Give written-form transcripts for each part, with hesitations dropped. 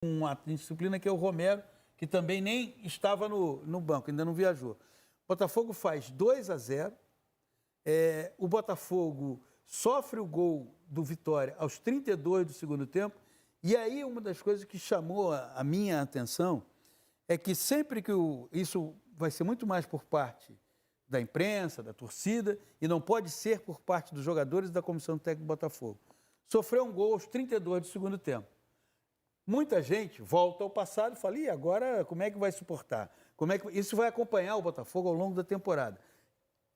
uma disciplina que é o Romero, que também nem estava no banco, ainda não viajou. O Botafogo faz 2-0, o Botafogo sofre o gol do Vitória aos 32 do segundo tempo, e aí uma das coisas que chamou a minha atenção é que sempre que isso vai ser muito mais por parte da imprensa, da torcida, e não pode ser por parte dos jogadores e da comissão técnica do Botafogo. Sofreu um gol aos 32 do segundo tempo. Muita gente volta ao passado e fala, e agora como é que vai suportar? Isso vai acompanhar o Botafogo ao longo da temporada.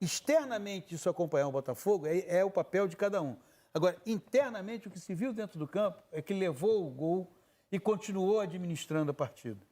Externamente, isso acompanhar o Botafogo é o papel de cada um. Agora, internamente, o que se viu dentro do campo é que levou o gol e continuou administrando a partida.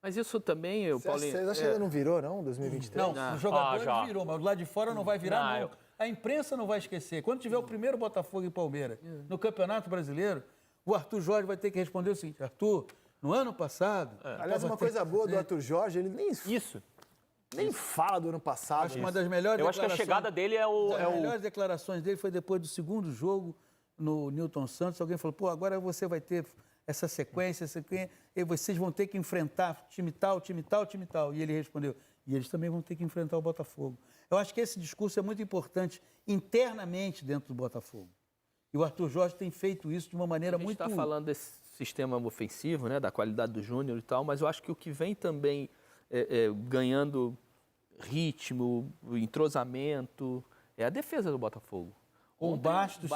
Mas isso também, Paulinho... Vocês acham que ainda não virou, não, 2023? Não, os jogadores virou, mas do lado de fora não vai virar, não. A imprensa não vai esquecer. Quando tiver o primeiro Botafogo e Palmeiras no Campeonato Brasileiro, o Arthur Jorge vai ter que responder o seguinte, Arthur, no ano passado... Aliás, uma coisa boa do Arthur Jorge, ele nem fala do ano passado. Acho que uma das melhores Eu acho que a chegada dele As melhores declarações dele foi depois do segundo jogo no Newton Santos. Alguém falou, pô, agora você vai ter essa sequência, e vocês vão ter que enfrentar time tal, time tal, time tal. E ele respondeu, e eles também vão ter que enfrentar o Botafogo. Eu acho que esse discurso é muito importante internamente dentro do Botafogo. E o Arthur Jorge tem feito isso de uma maneira muito... A gente está falando desse sistema ofensivo, né, da qualidade do Júnior e tal, mas eu acho que o que vem também ganhando ritmo, entrosamento, é a defesa do Botafogo. O Bastos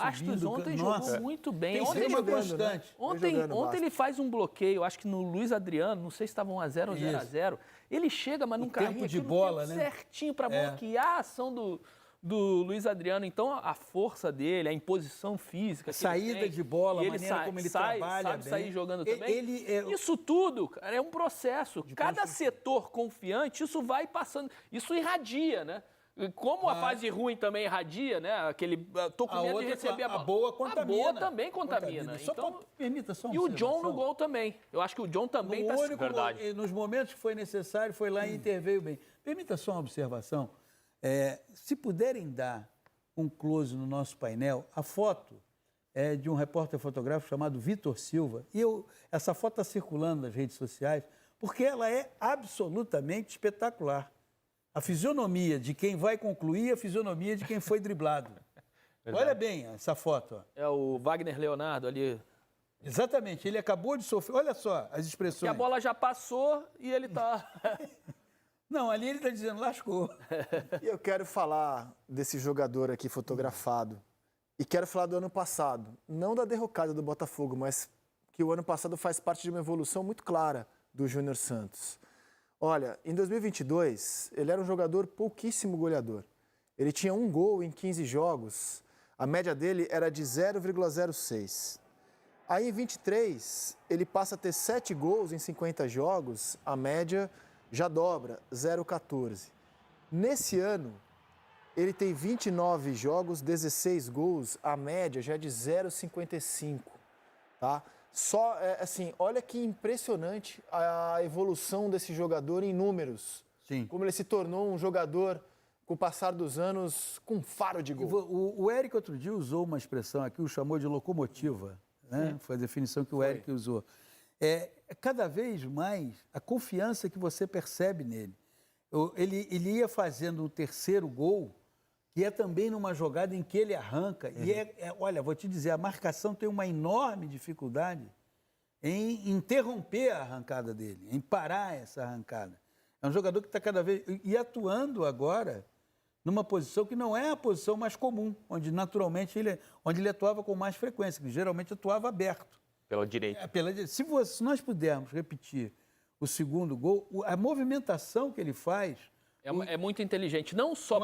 ontem jogou muito bem. Ontem uma constante. Ontem ele faz um bloqueio, acho que no Luiz Adriano, não sei se estava 1-0 ou 0-0. Ele chega, mas num carrinho de bola, né? certinho para bloquear a ação do Luiz Adriano. Então, a força dele, a imposição física... Saída de bola, a maneira como ele trabalha sabe bem. sair jogando também. Isso tudo, cara, é um processo. Cada setor confiante, isso vai passando. Isso irradia, né? Como a fase ruim também irradia, né? Tô com medo de receber a boa contamina. A boa também contamina. Então, permita só uma e o observação. John no gol também. Eu acho que o John também está... Verdade. Nos momentos que foi necessário, foi lá e interveio bem. Permita só uma observação. Se puderem dar um close no nosso painel, a foto é de um repórter fotográfico chamado Vitor Silva. E essa foto está circulando nas redes sociais porque ela é absolutamente espetacular. A fisionomia de quem vai concluir, a fisionomia de quem foi driblado. Olha bem essa foto. Ó. É o Wagner Leonardo ali. Exatamente, ele acabou de sofrer. Olha só as expressões. E a bola já passou e ele está... Não, ali ele está dizendo, lascou. E eu quero falar desse jogador aqui fotografado. E quero falar do ano passado. Não da derrocada do Botafogo, mas que o ano passado faz parte de uma evolução muito clara do Júnior Santos. Olha, em 2022, ele era um jogador pouquíssimo goleador. Ele tinha 1 gol em 15 jogos, a média dele era de 0,06. Aí em 23, ele passa a ter 7 gols em 50 jogos, a média já dobra, 0,14. Nesse ano, ele tem 29 jogos, 16 gols, a média já é de 0,55, tá? Só, assim, olha que impressionante a evolução desse jogador em números. Sim. Como ele se tornou um jogador, com o passar dos anos, com faro de gol. O Eric outro dia usou uma expressão aqui, o chamou de locomotiva, né? Foi a definição que o Eric usou. Cada vez mais a confiança que você percebe nele. Ele ia fazendo o terceiro gol, que é também numa jogada em que ele arranca. E olha, vou te dizer, a marcação tem uma enorme dificuldade em interromper a arrancada dele, em parar essa arrancada. É um jogador que está cada vez... E atuando agora numa posição que não é a posição mais comum, onde naturalmente onde ele atuava com mais frequência, que geralmente atuava aberto. Pela direita. Se nós pudermos repetir o segundo gol, a movimentação que ele faz... É muito inteligente, não só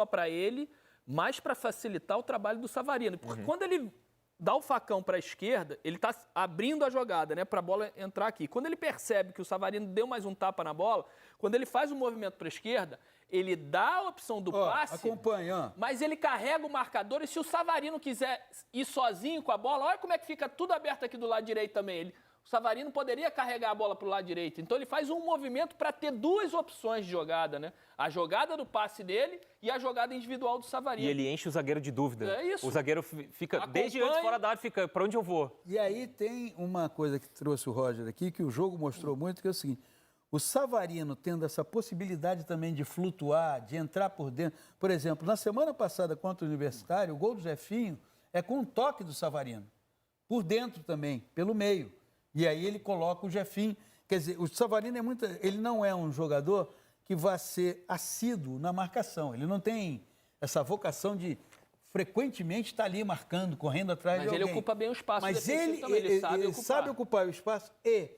para ele, mas para facilitar o trabalho do Savarino. Porque quando ele dá o facão para a esquerda, ele está abrindo a jogada, né, para a bola entrar aqui. Quando ele percebe que o Savarino deu mais um tapa na bola, quando ele faz o movimento para a esquerda, ele dá a opção do passe, acompanha, mas ele carrega o marcador e se o Savarino quiser ir sozinho com a bola, olha como é que fica tudo aberto aqui do lado direito também. o Savarino poderia carregar a bola para o lado direito. Então ele faz um movimento para ter duas opções de jogada, né? A jogada do passe dele e a jogada individual do Savarino. E ele enche o zagueiro de dúvida. É isso. O zagueiro fica, Acompanha. desde antes fora da área, fica, para onde eu vou? E aí tem uma coisa que trouxe o Roger aqui, que o jogo mostrou muito, que é o seguinte: o Savarino tendo essa possibilidade também de flutuar, de entrar por dentro. Por exemplo, na semana passada contra o Universitário, o gol do Jefinho é com um toque do Savarino. Por dentro também, pelo meio. E aí ele coloca o Jefinho. Quer dizer, o Savarino ele não é um jogador que vai ser assíduo na marcação. Ele não tem essa vocação de frequentemente estar ali marcando, correndo atrás de alguém. Mas ele ocupa bem o espaço. Mas ele sabe ocupar o espaço. E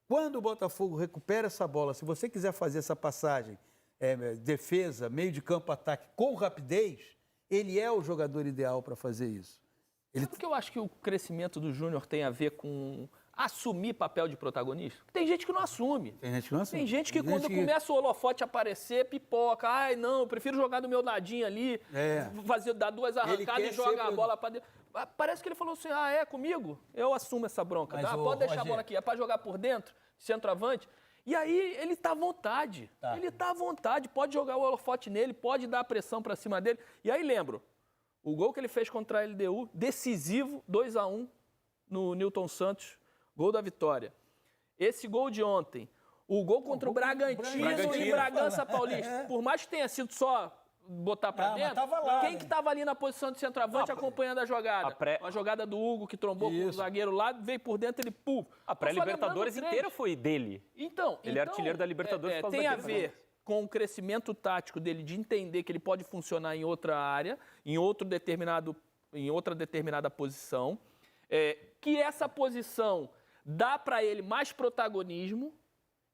quando o Botafogo recupera essa bola, se você quiser fazer essa passagem, defesa, meio de campo, ataque, com rapidez, ele é o jogador ideal para fazer isso. Sabe que eu acho que o crescimento do Júnior tem a ver com assumir papel de protagonista? Tem gente que não assume. Tem gente que não assume. Tem gente que quando começa o holofote a aparecer, pipoca. Ai, não, eu prefiro jogar do meu ladinho ali, dar duas arrancadas e jogar a bola para dentro. Parece que ele falou assim, comigo? Eu assumo essa bronca. Pode deixar a bola aqui, é para jogar por dentro, centroavante. E aí ele está à vontade. Tá. Ele está à vontade, pode jogar o holofote nele, pode dar a pressão para cima dele. E aí lembro, o gol que ele fez contra a LDU, decisivo, 2-1 no Newton Santos, gol da vitória. Esse gol de ontem, o gol contra o Bragantino e Bragança Paulista, por mais que tenha sido só botar pra dentro, quem que tava ali na posição de centroavante acompanhando a jogada? A jogada do Hugo, que trombou com o zagueiro lá, veio por dentro, ele A pré-Libertadores inteira foi dele. Então, ele é artilheiro da Libertadores. Tem a ver com o crescimento tático dele, de entender que ele pode funcionar em outra área, em outra determinada posição, que essa posição dá para ele mais protagonismo,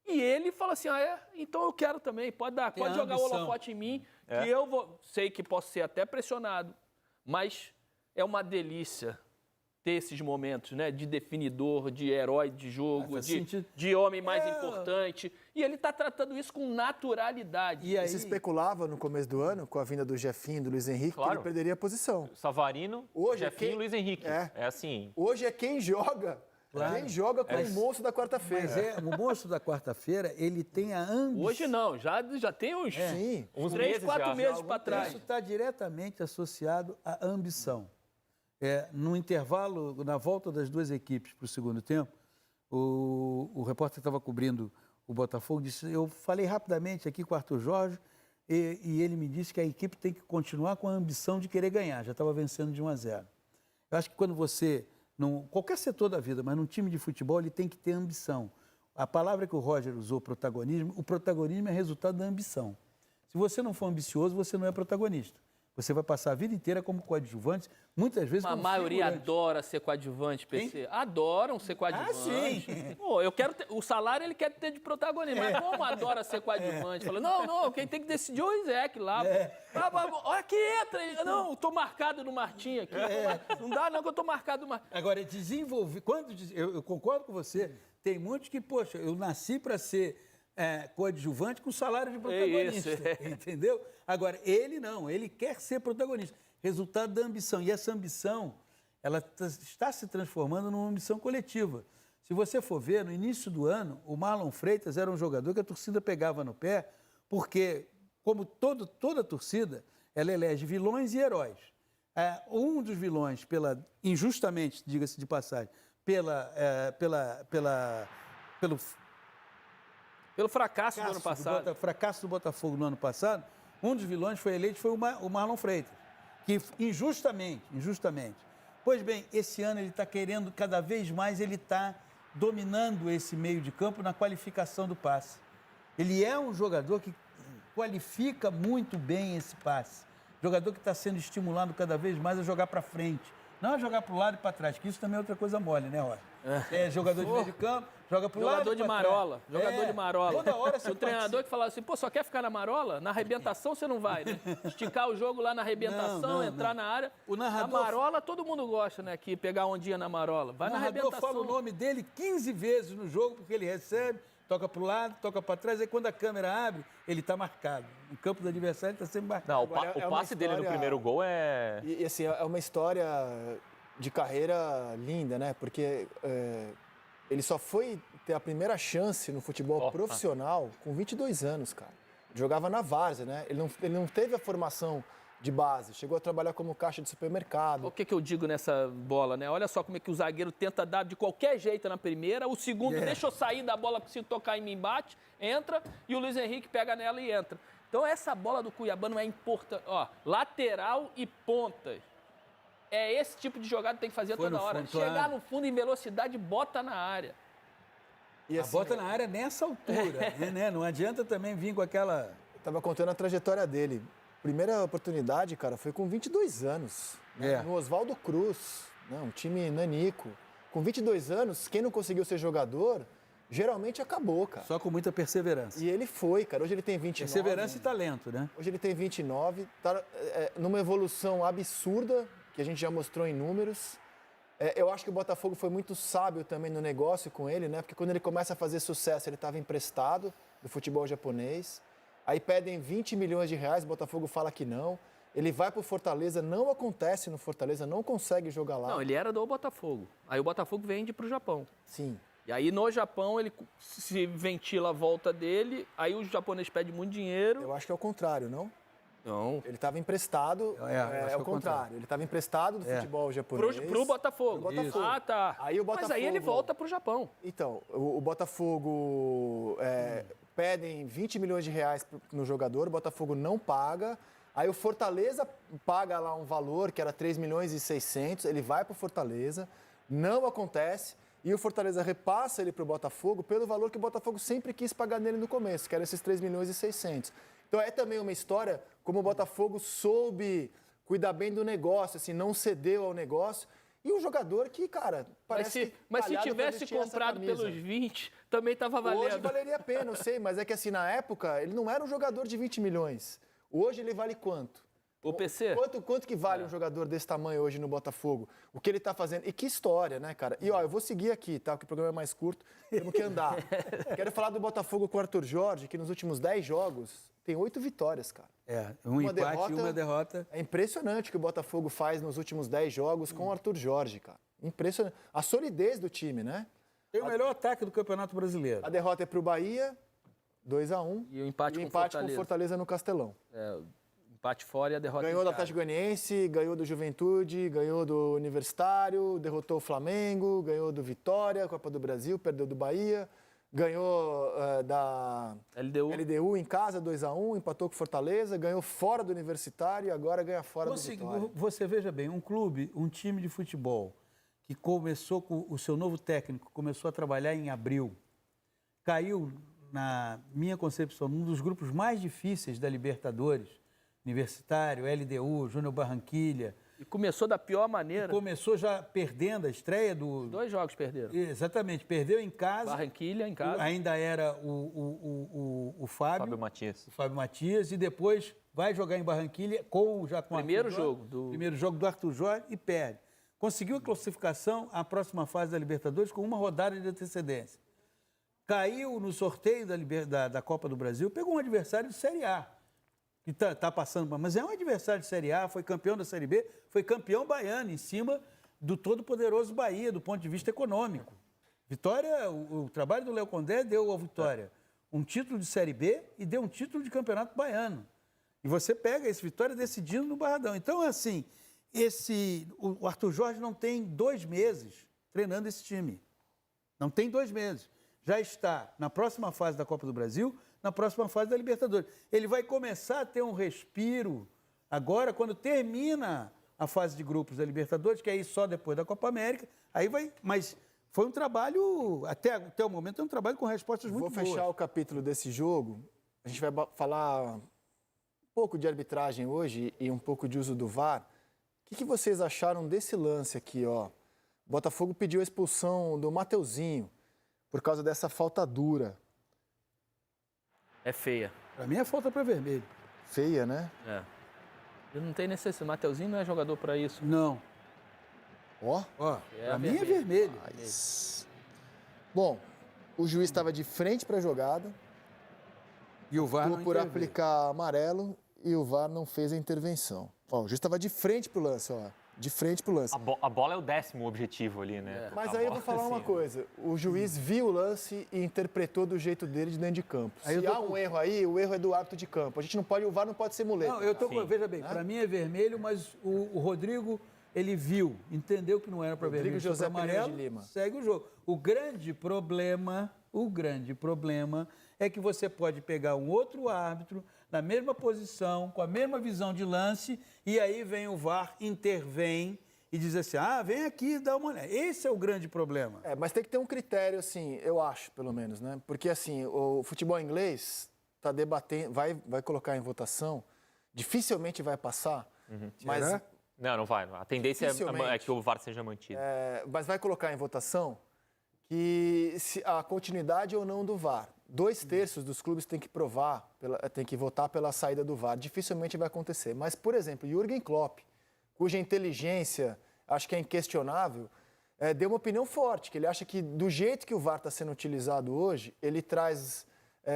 e ele fala assim, então eu quero também, pode jogar o holofote em mim, que eu sei que posso ser até pressionado, mas é uma delícia ter esses momentos, né, de definidor, de herói de jogo, de homem mais importante, e ele está tratando isso com naturalidade. E aí se especulava no começo do ano, com a vinda do Jefinho, do Luiz Henrique, que ele perderia a posição. Savarino, Jefinho e Luiz Henrique. É assim. Hoje é quem joga. Claro. Quem joga com o monstro da quarta-feira. Mas o monstro da quarta-feira, ele tem a ambição. Hoje não, já tem uns 3, 4 meses para trás. Isso está diretamente associado à ambição. No intervalo, na volta das duas equipes para o segundo tempo, o repórter que estava cobrindo o Botafogo disse, eu falei rapidamente aqui com o Arthur Jorge, e ele me disse que a equipe tem que continuar com a ambição de querer ganhar, já estava vencendo de 1-0. Eu acho que quando você, qualquer setor da vida, mas num time de futebol, ele tem que ter ambição. A palavra que o Roger usou, protagonismo, o protagonismo é resultado da ambição. Se você não for ambicioso, você não é protagonista. Você vai passar a vida inteira como coadjuvante, muitas vezes como A maioria figurante. adora ser coadjuvante, PC. Hein? Adoram ser coadjuvante. Sim. Pô, o salário ele quer ter de protagonismo, mas como adora ser coadjuvante? Fala, não, quem tem que decidir é o Isaac lá. Olha que entra. Não, estou marcado no Martim aqui. Não dá não que eu estou marcado no Martim. Agora, desenvolver... Eu concordo com você. Tem muitos que, poxa, eu nasci para ser... coadjuvante com salário de protagonista, entendeu? Agora, ele não, ele quer ser protagonista. Resultado da ambição. E essa ambição, ela está se transformando numa ambição coletiva. Se você for ver, no início do ano, o Marlon Freitas era um jogador que a torcida pegava no pé, porque, como toda torcida, ela elege vilões e heróis. Um dos vilões, injustamente, diga-se de passagem, pelo fracasso do ano passado. Fracasso do Botafogo no ano passado, um dos vilões foi eleito foi o Marlon Freitas, que injustamente. Pois bem, esse ano ele está querendo, cada vez mais, ele está dominando esse meio de campo na qualificação do passe. Ele é um jogador que qualifica muito bem esse passe. Jogador que está sendo estimulado cada vez mais a jogar para frente. Não a jogar para o lado e para trás, que isso também é outra coisa mole, né, Roger? Jogador de meio de campo, joga para o lado. Jogador de marola. Toda hora você o treinador que falava assim, só quer ficar na marola? Na arrebentação você não vai, né? Esticar o jogo lá na arrebentação, entrar na área. Na marola todo mundo gosta, né? Que pegar ondinha na marola. Vai na arrebentação. O narrador fala o nome dele 15 vezes no jogo, porque ele recebe, toca para o lado, toca para trás, aí quando a câmera abre, ele está marcado. No campo do adversário ele está sempre marcado. Não, o passe dele no primeiro gol é... E assim, é uma história de carreira linda, né? Porque ele só foi ter a primeira chance no futebol profissional com 22 anos, cara. Jogava na várzea, né? Ele não teve a formação de base, chegou a trabalhar como caixa de supermercado. O que eu digo nessa bola, né? Olha só como é que o zagueiro tenta dar de qualquer jeito na primeira, o segundo deixa eu sair da bola, preciso tocar em mim, bate, entra, e o Luiz Henrique pega nela e entra. Então essa bola do Cuiabá não é importante. Ó, lateral e pontas. É esse tipo de jogada que tem que fazer toda hora. Chegar no fundo em velocidade, bota na área. E assim, bota na área nessa altura, né? Não adianta também vir com aquela... Eu tava contando a trajetória dele. Primeira oportunidade, cara, foi com 22 anos. Né? No Oswaldo Cruz, né? Um time nanico. Com 22 anos, quem não conseguiu ser jogador, geralmente acabou, cara. Só com muita perseverança. E ele foi, cara. Hoje ele tem 29. Perseverança e talento, né? Hoje ele tem 29. Tá numa evolução absurda, que a gente já mostrou em números. Eu acho que o Botafogo foi muito sábio também no negócio com ele, né? Porque quando ele começa a fazer sucesso, ele estava emprestado do futebol japonês. Aí pedem 20 milhões de reais, o Botafogo fala que não. Ele vai para o Fortaleza, não acontece no Fortaleza, não consegue jogar lá. Não, ele era do Botafogo. Aí o Botafogo vende para o Japão. Sim. E aí no Japão ele se ventila a volta dele, aí os japoneses pedem muito dinheiro. Eu acho que é o contrário, não? Não. Ele estava emprestado, é o contrário. Ele estava emprestado do futebol japonês. Pro Botafogo. Pro Botafogo. Ah, tá. Aí o Botafogo... Mas aí ele volta pro Japão. Então, o Botafogo pedem 20 milhões de reais no jogador, o Botafogo não paga. Aí o Fortaleza paga lá um valor, que era 3 milhões e 600, ele vai pro Fortaleza, não acontece. E o Fortaleza repassa ele pro Botafogo pelo valor que o Botafogo sempre quis pagar nele no começo, que era esses 3 milhões e 600. Então é também uma história como o Botafogo soube cuidar bem do negócio, assim, não cedeu ao negócio. E um jogador que, cara, parece Mas se tivesse comprado pelos 20, também estava valendo. Hoje valeria a pena, eu sei, mas é que assim, na época, ele não era um jogador de 20 milhões. Hoje ele vale quanto? O PC? Quanto que vale um jogador desse tamanho hoje no Botafogo? O que ele tá fazendo? E que história, né, cara? E, ó, eu vou seguir aqui, tá? Porque o programa é mais curto, temos que andar. Quero falar do Botafogo com o Arthur Jorge, que nos últimos 10 jogos tem 8 vitórias, cara. Um empate e uma derrota. É impressionante o que o Botafogo faz nos últimos 10 jogos com o Arthur Jorge, cara. Impressionante. A solidez do time, né? Tem o melhor ataque do Campeonato Brasileiro. A derrota é pro Bahia, 2-1. E o empate, com o Fortaleza no Castelão. Empate fora e a derrota. Ganhou do Atlético Goianiense, ganhou do Juventude, ganhou do Universitário, derrotou o Flamengo, ganhou do Vitória, Copa do Brasil, perdeu do Bahia, ganhou da LDU em casa, 2-1, empatou com o Fortaleza, ganhou fora do Universitário e agora ganha fora do Vitória. Você veja bem, um clube, um time de futebol que começou com o seu novo técnico, começou a trabalhar em abril, caiu, na minha concepção, num dos grupos mais difíceis da Libertadores, Universitário, LDU, Júnior Barranquilha. E começou da pior maneira. Começou já perdendo a estreia do... 2 jogos perderam. Exatamente, perdeu em casa. Barranquilha em casa. Ainda era o Fábio. Fábio Matias. O Fábio Matias. E depois vai jogar em Barranquilha já com primeiro primeiro jogo do Arthur Jorge e perde. Conseguiu a classificação à próxima fase da Libertadores com uma rodada de antecedência. Caiu no sorteio da Copa do Brasil, pegou um adversário de Série A. Que está passando, mas é um adversário de Série A, foi campeão da Série B, foi campeão baiano, em cima do todo-poderoso Bahia, do ponto de vista econômico. Vitória, o trabalho do Léo Condé deu à Vitória um título de Série B e deu um título de campeonato baiano. E você pega esse Vitória decidindo no Barradão. Então, assim, o Arthur Jorge não tem 2 meses treinando esse time. Não tem 2 meses. Já está na próxima fase da Copa do Brasil, na próxima fase da Libertadores. Ele vai começar a ter um respiro agora, quando termina a fase de grupos da Libertadores, que é aí só depois da Copa América, aí vai... Mas foi um trabalho, até o momento, é um trabalho com respostas muito boas. Vou fechar o capítulo desse jogo. A gente vai falar um pouco de arbitragem hoje e um pouco de uso do VAR. O que vocês acharam desse lance aqui, ó? O Botafogo pediu a expulsão do Mateuzinho por causa dessa falta dura. É feia. Pra mim é falta para vermelho. Feia, né? É. Eu não tenho necessidade. Mateuzinho não é jogador para isso. Não. Ó. Pra mim é vermelho. Bom, o juiz estava de frente para a jogada. E o VAR não por aplicar amarelo e o VAR não fez a intervenção. Ó, o juiz estava de frente pro lance, ó. de frente pro lance. A bola é o 10º objetivo ali, né? Mas aí eu vou falar uma coisa. O juiz viu o lance e interpretou do jeito dele de dentro de campo. Se há um erro aí, o erro é do árbitro de campo. O VAR não pode ser muleta. Não, veja bem, para mim é vermelho, mas o Rodrigo, ele viu, entendeu que não era para vermelho, José amarelo, de Lima. segue o jogo. O grande problema é que você pode pegar um outro árbitro na mesma posição, com a mesma visão de lance, e aí vem o VAR, intervém e diz assim, vem aqui, dá uma olhada. Esse é o grande problema. Mas tem que ter um critério, assim, eu acho, pelo menos, né? Porque, assim, o futebol inglês está debatendo, vai colocar em votação, dificilmente vai passar, mas... Será? Não vai. A tendência é que o VAR seja mantido. Mas vai colocar em votação que a continuidade ou não do VAR. 2/3 dos clubes têm que tem que votar pela saída do VAR. Dificilmente vai acontecer. Mas, por exemplo, Jürgen Klopp, cuja inteligência acho que é inquestionável, deu uma opinião forte, que ele acha que do jeito que o VAR está sendo utilizado hoje, ele traz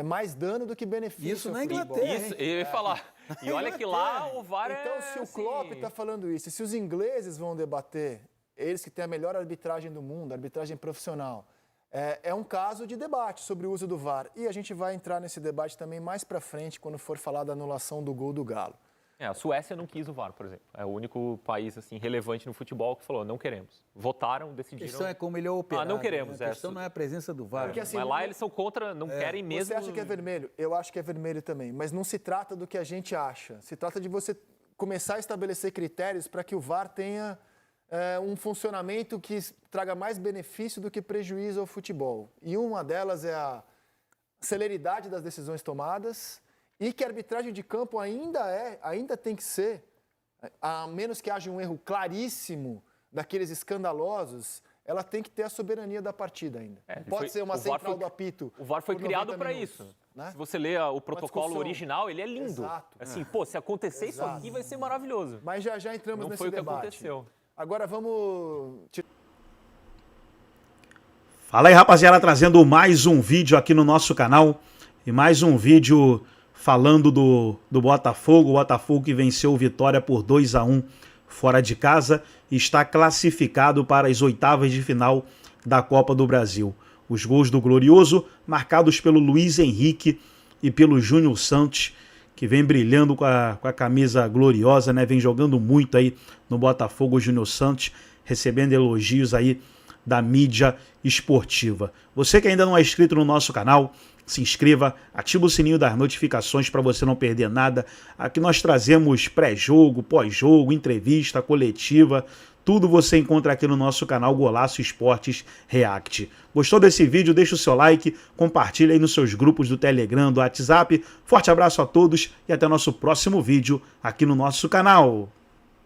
mais dano do que benefício. Isso na Inglaterra. Isso, eu ia falar. E olha que lá o VAR Então, se o Klopp está falando isso, e se os ingleses vão debater, eles que têm a melhor arbitragem do mundo, arbitragem profissional, é um caso de debate sobre o uso do VAR. E a gente vai entrar nesse debate também mais para frente, quando for falar da anulação do gol do Galo. A Suécia não quis o VAR, por exemplo. É o único país assim, relevante no futebol que falou, não queremos. Votaram, decidiram. A questão é como ele é operado. Não queremos. A questão não é a presença do VAR. Porque, assim, mas lá eles são contra, não querem mesmo. Você acha que é vermelho? Eu acho que é vermelho também. Mas não se trata do que a gente acha. Se trata de você começar a estabelecer critérios para que o VAR tenha um funcionamento que traga mais benefício do que prejuízo ao futebol. E uma delas é a celeridade das decisões tomadas e que a arbitragem de campo ainda tem que ser, a menos que haja um erro claríssimo daqueles escandalosos, ela tem que ter a soberania da partida ainda. Não pode ser uma central do apito. O VAR foi criado para isso. Né? Se você ler o protocolo original, ele é lindo. Exato. Assim, se acontecer isso aqui, vai ser maravilhoso. Mas já entramos nesse debate. Não foi o que aconteceu. Agora vamos... Fala aí, rapaziada, trazendo mais um vídeo aqui no nosso canal. E mais um vídeo falando do Botafogo. O Botafogo que venceu o Vitória por 2-1 fora de casa e está classificado para as oitavas de final da Copa do Brasil. Os gols do Glorioso marcados pelo Luiz Henrique e pelo Júnior Santos, que vem brilhando com a camisa gloriosa, né? Vem jogando muito aí no Botafogo, o Júnior Santos, recebendo elogios aí da mídia esportiva. Você que ainda não é inscrito no nosso canal, se inscreva, ativa o sininho das notificações para você não perder nada. Aqui nós trazemos pré-jogo, pós-jogo, entrevista, coletiva, tudo você encontra aqui no nosso canal Golaço Esportes React. Gostou desse vídeo? Deixa o seu like, compartilha aí nos seus grupos do Telegram, do WhatsApp. Forte abraço a todos e até nosso próximo vídeo aqui no nosso canal.